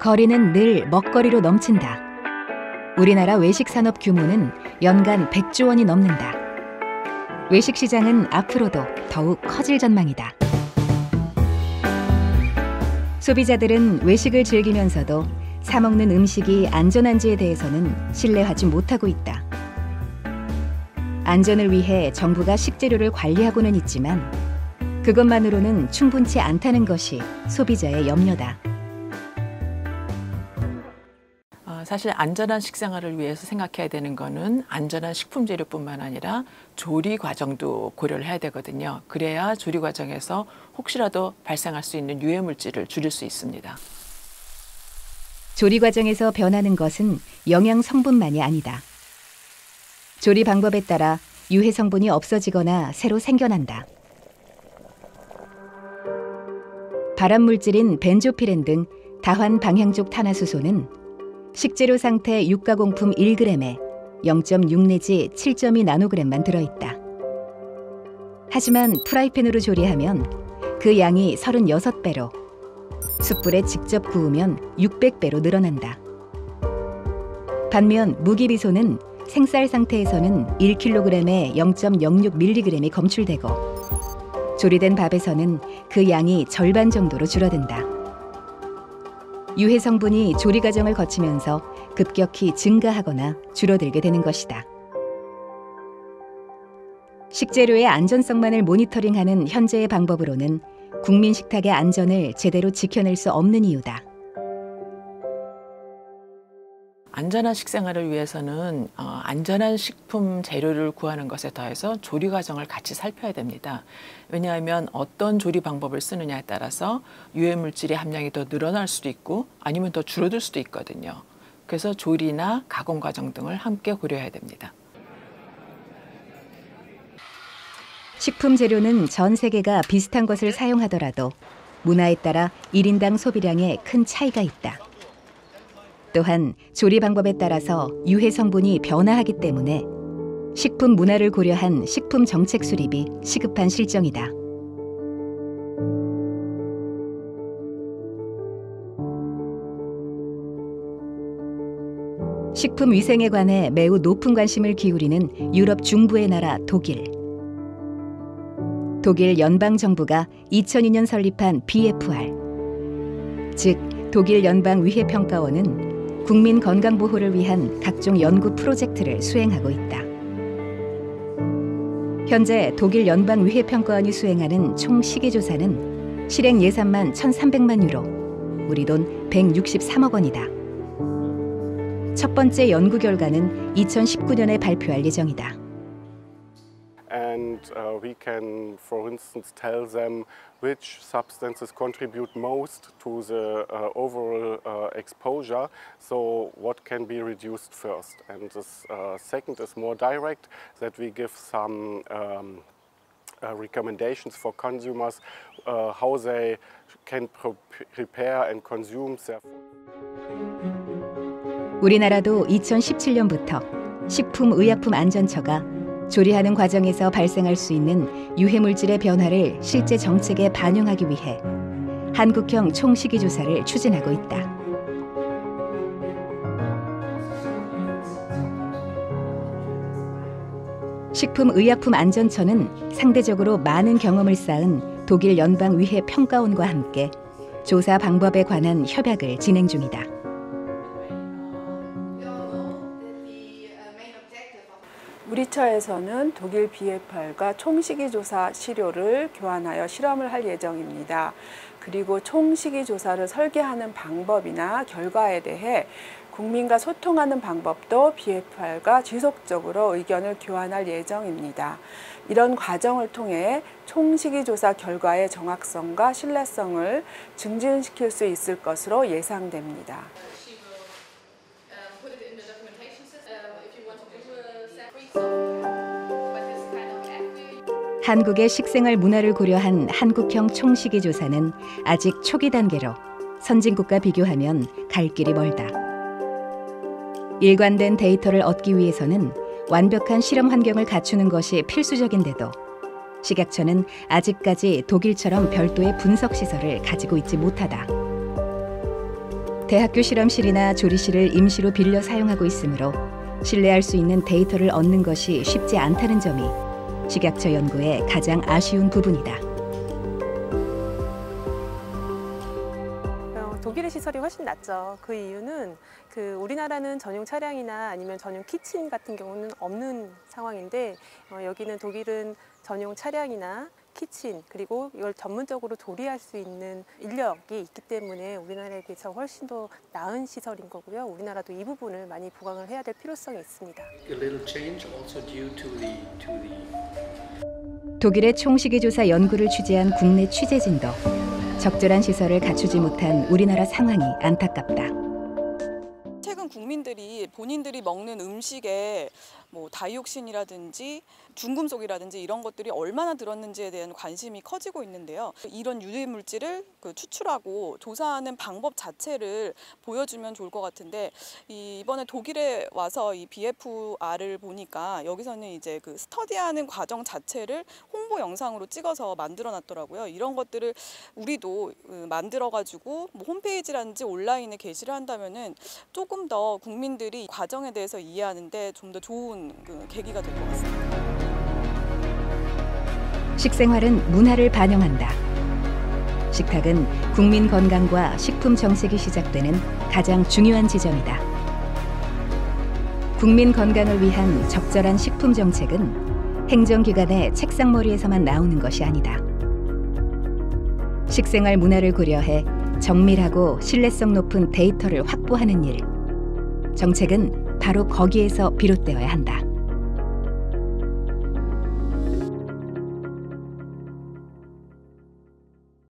거리는 늘 먹거리로 넘친다. 우리나라 외식 산업 규모는 연간 100조 원이 넘는다. 외식 시장은 앞으로도 더욱 커질 전망이다. 소비자들은 외식을 즐기면서도 사 먹는 음식이 안전한지에 대해서는 신뢰하지 못하고 있다. 안전을 위해 정부가 식재료를 관리하고는 있지만 그것만으로는 충분치 않다는 것이 소비자의 염려다. 사실 안전한 식생활을 위해서 생각해야 되는 거는 안전한 식품 재료뿐만 아니라 조리 과정도 고려를 해야 되거든요. 그래야 조리 과정에서 혹시라도 발생할 수 있는 유해 물질을 줄일 수 있습니다. 조리 과정에서 변하는 것은 영양 성분만이 아니다. 조리 방법에 따라 유해 성분이 없어지거나 새로 생겨난다. 발암 물질인 벤조피렌 등 다환 방향족 탄화수소는 식재료 상태 유가공품 1g에 0.6 내지 7.2 나노그램만 들어있다. 하지만 프라이팬으로 조리하면 그 양이 36배로, 숯불에 직접 구우면 600배로 늘어난다. 반면 무기비소는 생쌀 상태에서는 1kg에 0.06mg이 검출되고 조리된 밥에서는 그 양이 절반 정도로 줄어든다. 유해 성분이 조리 과정을 거치면서 급격히 증가하거나 줄어들게 되는 것이다. 식재료의 안전성만을 모니터링하는 현재의 방법으로는 국민 식탁의 안전을 제대로 지켜낼 수 없는 이유다. 안전한 식생활을 위해서는 안전한 식품 재료를 구하는 것에 더해서 조리 과정을 같이 살펴야 됩니다. 왜냐하면 어떤 조리 방법을 쓰느냐에 따라서 유해 물질의 함량이 더 늘어날 수도 있고 아니면 더 줄어들 수도 있거든요. 그래서 조리나 가공 과정 등을 함께 고려해야 됩니다. 식품 재료는 전 세계가 비슷한 것을 사용하더라도 문화에 따라 1인당 소비량에 큰 차이가 있다. 또한 조리 방법에 따라서 유해 성분이 변화하기 때문에 식품 문화를 고려한 식품 정책 수립이 시급한 실정이다. 식품 위생에 관해 매우 높은 관심을 기울이는 유럽 중부의 나라 독일. 독일 연방정부가 2002년 설립한 BFR, 즉 독일 연방위해평가원은 국민 건강 보호를 위한 각종 연구 프로젝트를 수행하고 있다. 현재 독일 연방위해평가원이 수행하는 총 시기조사는 실행 예산만 1,300만 유로, 우리 돈 163억 원이다. 첫 번째 연구 결과는 2019년에 발표할 예정이다. And we can, for instance, tell them which substances contribute most to the overall exposure, so what can be reduced first. And this second is more direct, that we give some recommendations for consumers, how they can prepare and consume their food. 우리나라도 2017년부터 식품의약품안전처가 조리하는 과정에서 발생할 수 있는 유해 물질의 변화를 실제 정책에 반영하기 위해 한국형 총시기조사를 추진하고 있다. 식품의약품안전처는 상대적으로 많은 경험을 쌓은 독일 연방위해평가원과 함께 조사 방법에 관한 협약을 진행 중이다. 우리 처에서는 독일 BFR과 총시기조사 시료를 교환하여 실험을 할 예정입니다. 그리고 총시기조사를 설계하는 방법이나 결과에 대해 국민과 소통하는 방법도 BFR과 지속적으로 의견을 교환할 예정입니다. 이런 과정을 통해 총시기조사 결과의 정확성과 신뢰성을 증진시킬 수 있을 것으로 예상됩니다. 한국의 식생활 문화를 고려한 한국형 총시기조사는 아직 초기 단계로 선진국과 비교하면 갈 길이 멀다. 일관된 데이터를 얻기 위해서는 완벽한 실험 환경을 갖추는 것이 필수적인데도 식약처는 아직까지 독일처럼 별도의 분석 시설을 가지고 있지 못하다. 대학교 실험실이나 조리실을 임시로 빌려 사용하고 있으므로 신뢰할 수 있는 데이터를 얻는 것이 쉽지 않다는 점이 식약처 연구의 가장 아쉬운 부분이다. 독일의 시설이 훨씬 낫죠. 그 이유는 우리나라는 전용 차량이나 아니면 전용 키친 같은 경우는 없는 상황인데 여기는 독일은 전용 차량이나 키친 그리고 이걸 전문적으로 조리할 수 있는 인력이 있기 때문에 우리나라에 비해서 훨씬 더 나은 시설인 거고요. 우리나라도 이 부분을 많이 보강을 해야 될 필요성이 있습니다. 독일의 총식이조사 연구를 취재한 국내 취재진도 적절한 시설을 갖추지 못한 우리나라 상황이 안타깝다. 최근 국민들이 본인들이 먹는 음식에 다이옥신이라든지 중금속이라든지 이런 것들이 얼마나 들었는지에 대한 관심이 커지고 있는데요. 이런 유해 물질을 추출하고 조사하는 방법 자체를 보여주면 좋을 것 같은데 이번에 독일에 와서 이 BFR을 보니까 여기서는 이제 스터디하는 과정 자체를 홍보 영상으로 찍어서 만들어놨더라고요. 이런 것들을 우리도 만들어가지고 홈페이지라든지 온라인에 게시를 한다면은 조금 더 국민들이 과정에 대해서 이해하는데 좀 더 좋은 계기가 될 것 같습니다. 식생활은 문화를 반영한다. 식탁은 국민 건강과 식품 정책이 시작되는 가장 중요한 지점이다. 국민 건강을 위한 적절한 식품 정책은 행정기관의 책상머리에서만 나오는 것이 아니다. 식생활 문화를 고려해 정밀하고 신뢰성 높은 데이터를 확보하는 일. 정책은 바로 거기에서 비롯되어야 한다.